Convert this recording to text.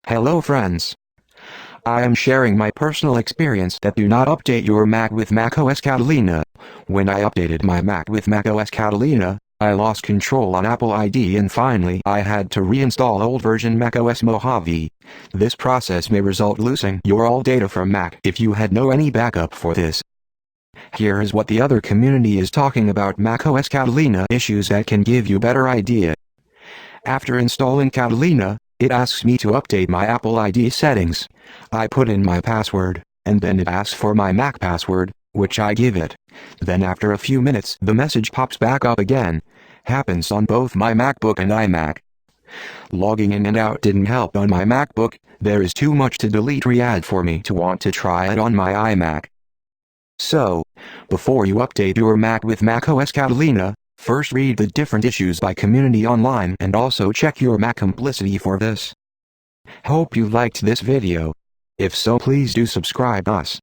Hello friends. I am sharing my personal experience that do not update your Mac with macOS Catalina. When I updated my Mac with macOS Catalina, I lost control on Apple ID and finally I had to reinstall old version macOS Mojave. This process may result losing your all data from Mac if you had no any backup for this. Here is what the other community is talking about macOS Catalina issues that can give you better idea. After installing Catalina, it asks me to update my Apple ID settings. I put in my password, and then it asks for my Mac password, which I give it. Then after a few minutes the message pops back up again. Happens on both my MacBook and iMac. Logging in and out didn't help on my MacBook. There is too much to delete re-add for me to want to try it on my iMac. So, before you update your Mac with macOS Catalina, first read the different issues by community online and also check your Mac complicity for this. Hope you liked this video. If so, please do subscribe us.